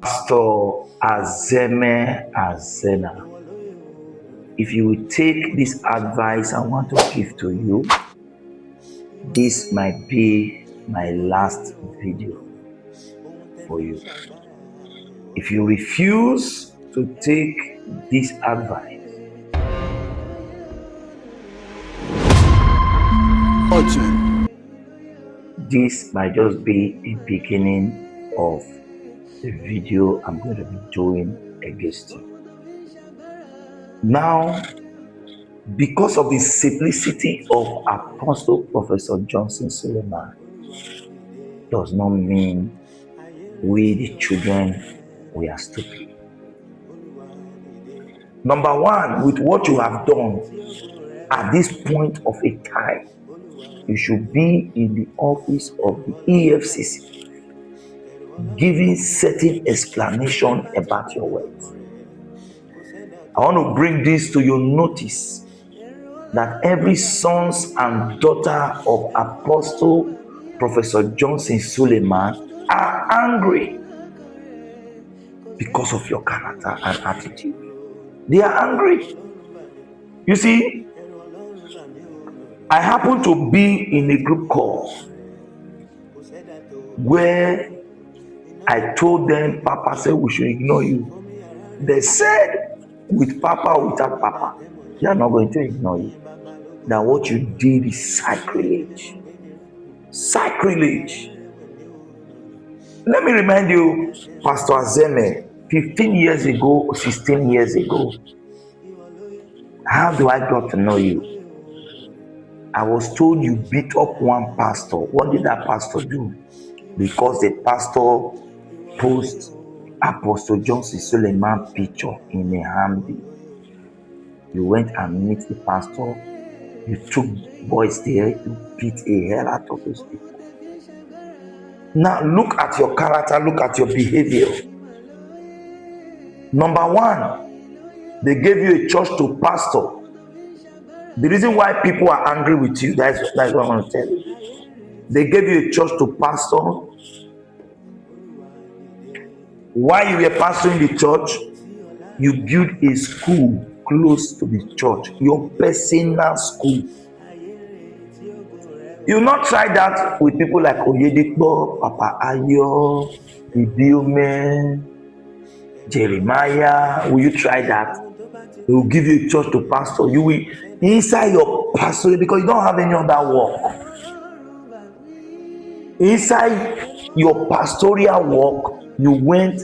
Pst Azemhe Azena. If you will take this advice I want to give to you, this might be my last video for you. If you refuse to take this advice, this might just be a beginning of the video I'm going to be doing against you. Now, because of the simplicity of Apostle Professor Johnson Suleiman, does not mean we the children, we are stupid. Number one, with what you have done at this point of a time, you should be in the office of the EFCC giving certain explanation about your words. I want to bring this to your notice that every sons and daughter of Apostle Professor Johnson Suleiman are angry because of your character and attitude. They are angry. You see, I happen to be in a group call where I told them, Papa said we should ignore you. They said, with Papa or without Papa, they are not going to ignore you. Now what you did is sacrilege. Sacrilege. Let me remind you, Pst Azemhe, 15 years ago, 16 years ago, how do I got to know you? I was told you beat up one pastor. What did that pastor do? Because the pastor posted Apostle Johnson Suleiman picture in a handy. You went and meet the pastor. You took boys there. You beat a hell out of those people. Now look at your character. Look at your behavior. Number one, they gave you a church to pastor. The reason why people are angry with you, that's what I want to tell you. They gave you a church to pastor. While you were pastoring the church, you built a school close to the church, your personal school. You not try that with people like Oyedipo, Papa Ayo, Ibiome, Jeremiah. Will you try that? They will give you a church to pastor. You will inside your pastoral, because you don't have any other work. Inside your pastoral work, you went,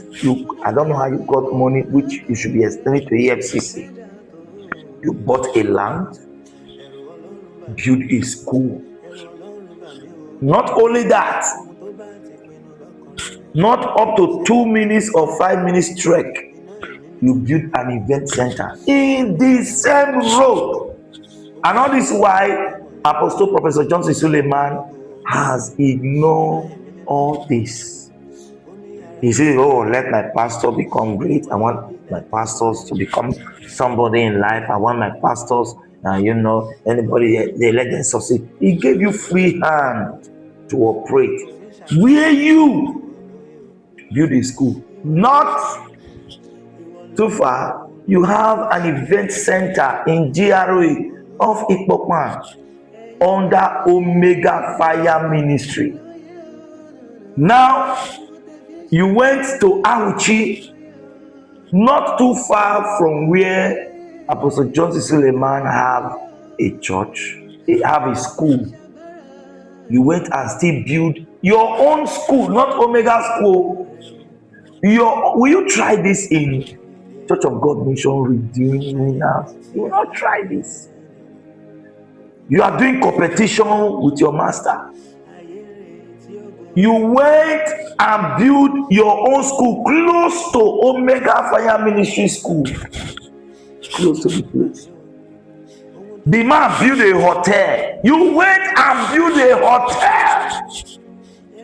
I don't know how you got money, which you should be explaining to EFCC. You bought a land, built a school. Not only that, not up to 2 minutes or 5 minutes trek, you built an event center in the same road. And all this why Apostle Professor Johnson Suleiman has ignored all this. He says, oh, let my pastor become great. I want my pastors to become somebody in life. I want my pastors, anybody, they let them succeed. He gave you free hand to operate. Where you build a school, not too far, you have an event center in GRA of Ekpoma under Omega Fire Ministry. Now, you went to Auchi, not too far from where Apostle Johnson Suleiman have a church, they have a school. You went and still build your own school, not Omega School. Will you try this in Church of God Mission Redeeming House? You will not try this. You are doing competition with your master. You went and built your own school close to Omega Fire Ministry School. Close to the place. The man built a hotel. You went and built a hotel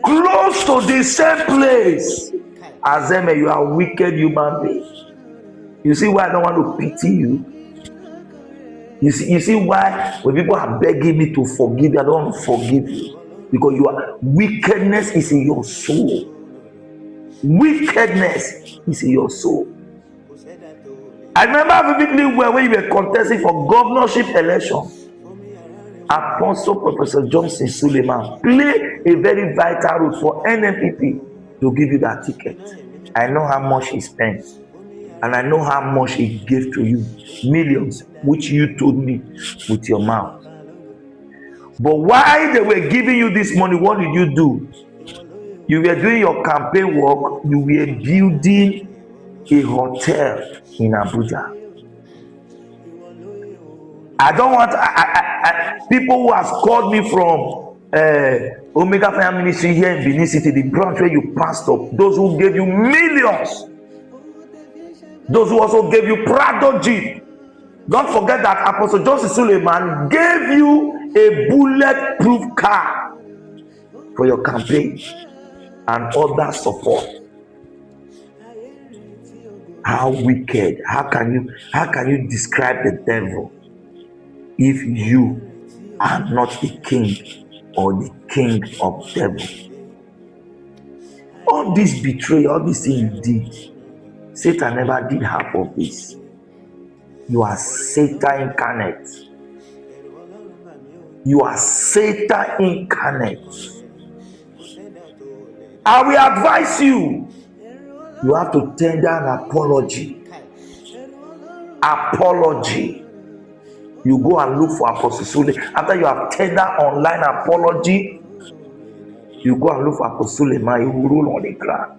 close to the same place. Azemhe, you are a wicked human being. You see why I don't want to pity you? You see why when people are begging me to forgive you, I don't want to forgive you. Because wickedness is in your soul. Wickedness is in your soul. I remember vividly well when you were contesting for governorship election. Apostle Professor Johnson Suleiman played a very vital role for NNPP to give you that ticket. I know how much he spent, and I know how much he gave to you, millions, which you told me with your mouth. But while they were giving you this money, what did you do? You were doing your campaign work. You were building a hotel in Abuja. I don't want people who have called me from Omega Fire Ministry here in Benin City, the branch where you pastor, those who gave you millions, those who also gave you Prado Jeep. Don't forget that Apostle Joseph Suleiman gave you a bulletproof car for your campaign and other support. How wicked! How can you describe the devil if you are not the king or the king of devil? All this betrayal, all this thing you did, Satan never did half of this. You are Satan incarnate. You are Satan incarnate. I will advise you. You have to tender an apology. Apology. You go and look for Apostle Suleiman. After you have tendered online apology, you go and look for Apostle Suleiman. You will roll on the ground.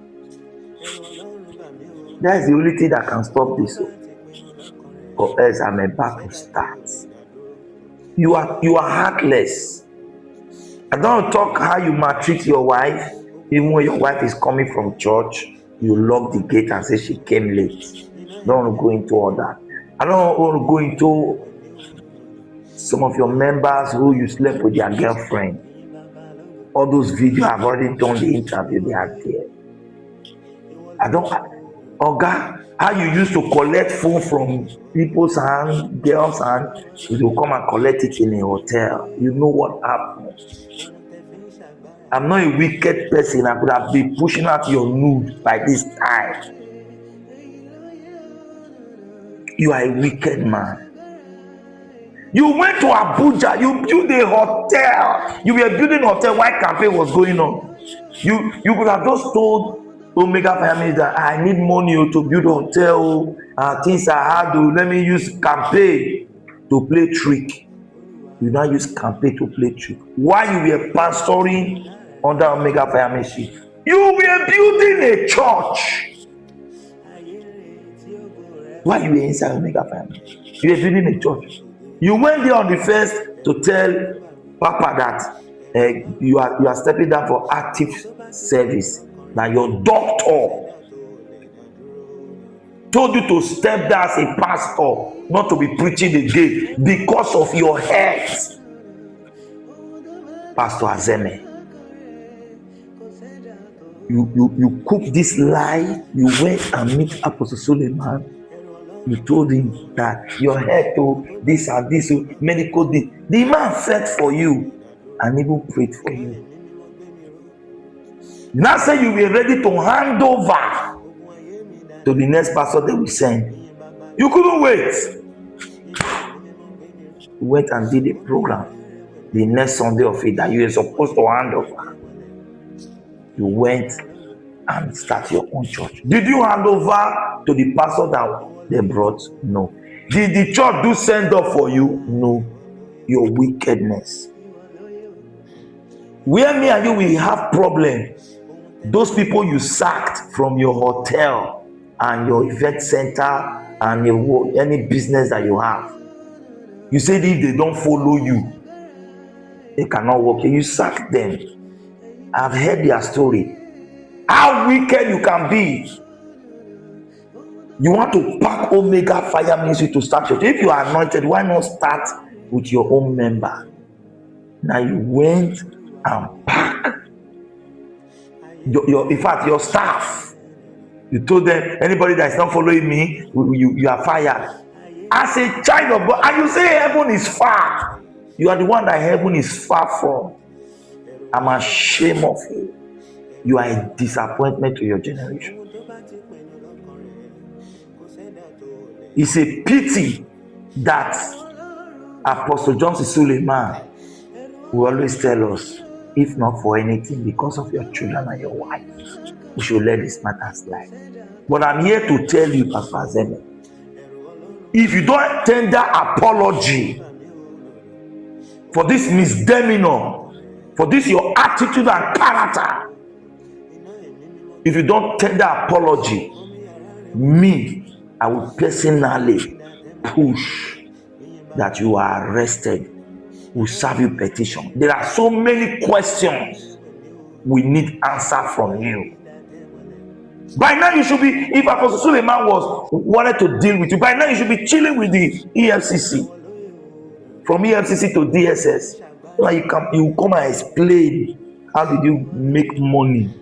That is the only thing that can stop this. Or else I'm about to start. You are heartless. I don't talk how you maltreat your wife. Even when your wife is coming from church, you lock the gate and say she came late. Don't want to go into all that. I don't want to go into some of your members who you slept with their girlfriend. All those videos, I've already done the interview, they are there. Oga, how you used to collect phone from people's hand, girls' hand, you will come and collect it in a hotel. You know what happened. I'm not a wicked person. I could have been pushing out your nude by this time. You are a wicked man. You went to Abuja. You built a hotel. You were building a hotel while campaign was going on. You could have just told Omega family that I need money to build a hotel. Things are hard. Let me use campaign to play trick. You now use campaign to play trick. While you were pastoring under Omega Fire Ministry, you were building a church. While you were inside Omega Fire Ministry, you were building a church. You went there on the first to tell Papa that you are stepping down for active service. Now your doctor told you to step down as a pastor, not to be preaching again because of your health. Pst Azemhe. You cooked this lie. You went and meet Apostle Suleiman. You told him that your head to this and this medical thing. The man fed for you and even prayed for you. Now say you were ready to hand over to the next pastor they will send. You couldn't wait. You went and did a program the next Sunday of it that you were supposed to hand over. You went and started your own church. Did you hand over to the pastor that they brought? No. Did the church do send up for you? No. Your wickedness. Where me and you will have problem. Those people you sacked from your hotel and your event center and any business that you have. You said if they don't follow you, they cannot work. You sacked them. I've heard their story. How wicked you can be. You want to pack Omega Fire Ministry to start church. If you are anointed, why not start with your own member? Now you went and packed in fact, your staff. You told them, anybody that is not following me, you are fired. As a child of God, and you say heaven is far. You are the one that heaven is far from. I'm ashamed of you. You are a disappointment to your generation. It's a pity that Apostle Johnson Suleiman will always tell us, if not for anything, because of your children and your wife, we should let this matter slide. But I'm here to tell you, Pst Azemhe, if you don't tender apology for this misdemeanor, for this your attitude and character, if you don't tender apology, me, I will personally push that you are arrested. We'll serve you petition. There are so many questions we need answer from you. By now you should be, if Apostle Suleiman wanted to deal with you, by now you should be chilling with the EFCC. From EFCC to DSS. You come and explain how did you make money.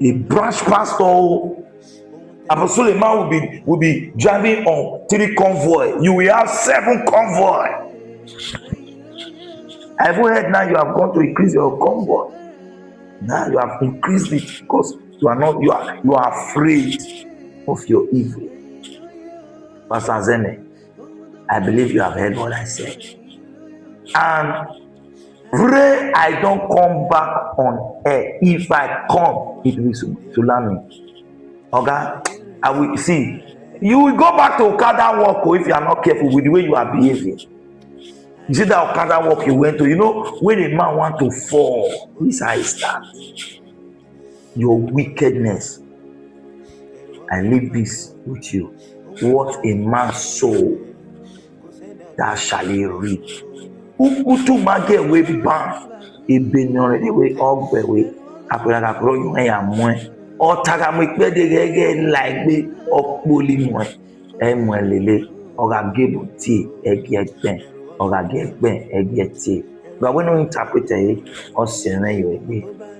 A branch pastor, Apostle Suleiman will be driving on 3 convoy. You will have 7 convoy. I've heard now you have gone to increase your convoy. Now you have increased it because you are afraid of your evil. Pst Azemhe, I believe you have heard what I said. And pray I don't come back on air. If I come, it will be tsunami. Okay? I will see. You will go back to Okada walk if you are not careful with the way you are behaving. You see that Okada walk you went to, you know, when a man want to fall, this is how it starts. Your wickedness. I leave this with you. What a man sow, that shall he reap. Ukutu mage we ban. Ebenore we ogbe we. Akura kakro yu ya mwe. Otaga mwe pe de gege like be okpoli mwe. Mwe lele. Oga gebu ti egben. Oga gegben egeti. But when we interpret it, or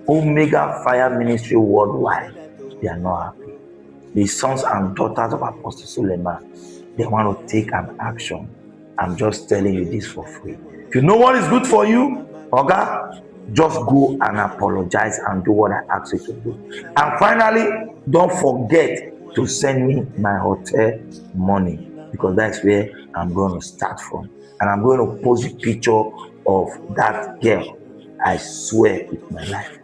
Omega Fire Ministry worldwide, they are not happy. The sons and daughters of Apostle Suleiman, they want to take an action. I'm just telling you this for free. If you know what is good for you, Oga, just go and apologize and do what I ask you to do. And finally, don't forget to send me my hotel money, because that's where I'm going to start from. And I'm going to post a picture of that girl. I swear with my life.